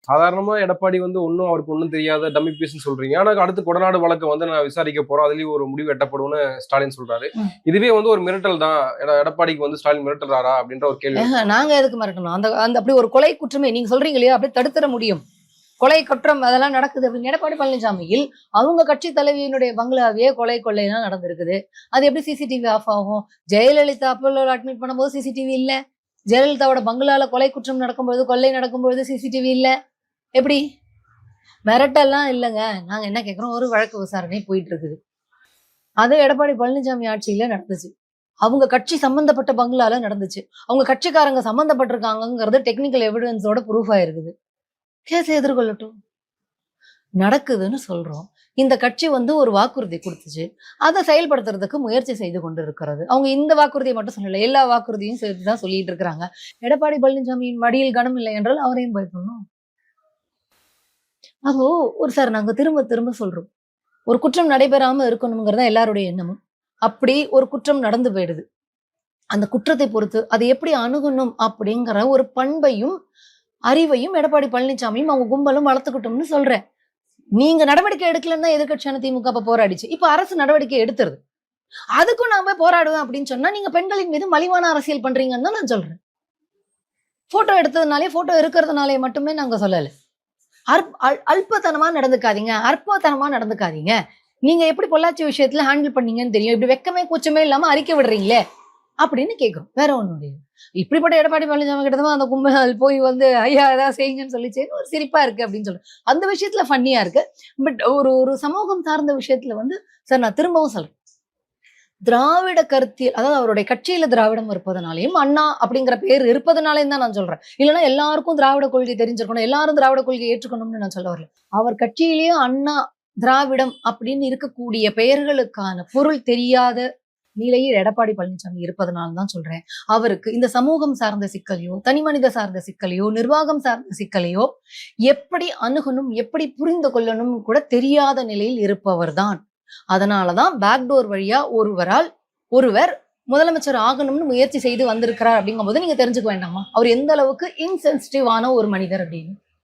சாதாரணமா எடப்பாடி வந்து ஒன்னும் அவருக்கு ஒன்றும் தெரியாத டம்மி பீஸ்ன்னு சொல்றீங்க. ஆனா அடுத்து கொடநாடு வழக்கை வந்து நான் விசாரிக்க போறோம், அதுலயும் ஒரு முடிவு எட்டப்படும்னு ஸ்டாலின் சொல்றாரு. இதுவே வந்து ஒரு மிரட்டல் தான். எடப்பாடிக்கு வந்து ஸ்டாலின் மிரட்டலாரா அப்படின்ற ஒரு கேள்வி. நாங்க எதுக்கு மிரட்டணும்? அந்த அந்த அப்படி ஒரு கொலை குற்றமே நீங்க சொல்றீங்க இல்லையா, அப்படியே தடுத்துட முடியும். கொலை குற்றம் அதெல்லாம் நடக்குது அப்படின்னு எடப்பாடி பழனிசாமியில் அவங்க கட்சி தலைவியினுடைய பங்களாவே கொலை கொள்ளையெல்லாம் நடந்திருக்குது. அது எப்படி சிசிடிவி ஆஃப் ஆகும்? ஜெயலலிதா அப்போலோல அட்மிட் பண்ணும்போது சிசிடிவி இல்ல. ஜெயலலிதாவோட பங்களால கொலை குற்றம் நடக்கும்போது, கொள்ளை நடக்கும்போது சிசிடிவி இல்ல. எப்படி? மிரட்டெல்லாம் இல்லைங்க. நாங்க என்ன கேட்கிறோம், ஒரு வழக்கு விசாரணை போயிட்டு இருக்குது. அது எடப்பாடி பழனிசாமி ஆட்சியில நடந்துச்சு. அவங்க கட்சி சம்பந்தப்பட்ட பங்களால நடந்துச்சு. அவங்க கட்சிக்காரங்க சம்பந்தப்பட்டிருக்காங்கிறது டெக்னிக்கல் எவிடன்ஸோட ப்ரூஃப் ஆயிருக்குது. கேஸ் எதிர்கொள்ளட்டும். நடக்குதுன்னு சொல்றோம். இந்த கட்சி வந்து ஒரு வாக்குறுதி கொடுத்துச்சு, அதை செயல்படுத்துறதுக்கு முயற்சி செய்து கொண்டு இருக்கிறது. அவங்க இந்த வாக்குறுதியை மட்டும் சொல்லல, எல்லா வாக்குறுதியும் சேர்த்துதான் சொல்லிட்டு இருக்கிறாங்க. எடப்பாடி பழனிசாமியின் மடியில் கனம் இல்லை என்றால் அவரையும் பயப்படணும். அப்போ ஒரு சார் நாங்க திரும்ப திரும்ப சொல்றோம், ஒரு குற்றம் நடைபெறாம இருக்கணுங்கிறதா எல்லாருடைய எண்ணமும். அப்படி ஒரு குற்றம் நடந்து போயிடுது, அந்த குற்றத்தை பொறுத்து அதை எப்படி அணுகணும் அப்படிங்கிற ஒரு பண்பையும் அறிவையும் எடப்பாடி பழனிசாமியும் அவங்க கும்பலும் வளர்த்துக்கிட்டோம்னு சொல்றேன். நீங்க நடவடிக்கை எடுக்கலன்னா எதிர்கட்சியான திமுக அப்ப போராடிச்சு. இப்ப அரசு நடவடிக்கை எடுத்துருது. அதுக்கும் நான் போய் போராடுவேன் அப்படின்னு சொன்னா நீங்க பெண்களின் மீது மலிவான அரசியல் பண்றீங்கன்னு தான் நான் சொல்றேன். போட்டோ எடுத்ததுனாலே, போட்டோ இருக்கிறதுனாலே மட்டுமே நாங்க சொல்லல. அல்பத்தனமா நடந்துக்காதீங்க, அற்பத்தனமா நடந்துக்காதீங்க. நீங்க எப்படி பொள்ளாச்சி விஷயத்துல ஹேண்டில் பண்ணீங்கன்னு தெரியும். இப்படி வெக்கமே கூச்சமே இல்லாம அறிக்கை விடுறீங்களே அப்படின்னு கேட்கும். வேற ஒண்ணும். இப்படிப்பட்ட எடப்பாடி பழனிசாமி கிட்டதான் அந்த கும்பல் போய் வந்து ஐயா ஏதாவது செய்யுங்கன்னு சொல்லிச்சு, ஒரு சிரிப்பா இருக்கு அப்படின்னு சொல்லு. அந்த விஷயத்துல ஃபன்னியா இருக்கு. பட் ஒரு சமூகம் சார்ந்த விஷயத்துல வந்து சார் நான் திரும்பவும் சொல்றேன், திராவிட கருத்தியல், அதாவது அவருடைய கட்சியில திராவிடம் இருப்பதனாலையும் அண்ணா அப்படிங்கிற பேர் இருப்பதனாலையும் தான் நான் சொல்றேன். இல்லைன்னா எல்லாருக்கும் திராவிட கொள்கை தெரிஞ்சிருக்கணும், எல்லாரும் திராவிட கொள்கையை ஏற்றுக்கணும்னு நான் சொல்ல வரல. அவர் கட்சியிலேயும் அண்ணா திராவிடம் அப்படின்னு இருக்கக்கூடிய பெயர்களுக்கான பொருள் தெரியாத நிலையில் எடப்பாடி பழனிசாமி இருப்பதனால தான் சொல்றேன், அவருக்கு இந்த சமூகம் சார்ந்த சிக்கலையோ, தனி மனித சார்ந்த சிக்கலையோ, நிர்வாகம் சார்ந்த சிக்கலையோ எப்படி அணுகணும், எப்படி புரிந்து கொள்ளணும் கூட தெரியாத நிலையில் இருப்பவர் தான். அதனாலதான் பேக்டோர் வழியா ஒருவர் முதலமைச்சர் ஆகணும்னு முயற்சி செய்து வந்திருக்கிறார் அப்படிங்கும் போது நீங்க தெரிஞ்சுக்க வேண்டாமா அவர் எந்த அளவுக்கு இன்சென்சிட்டிவான ஒரு மனிதர் அப்படின்னு.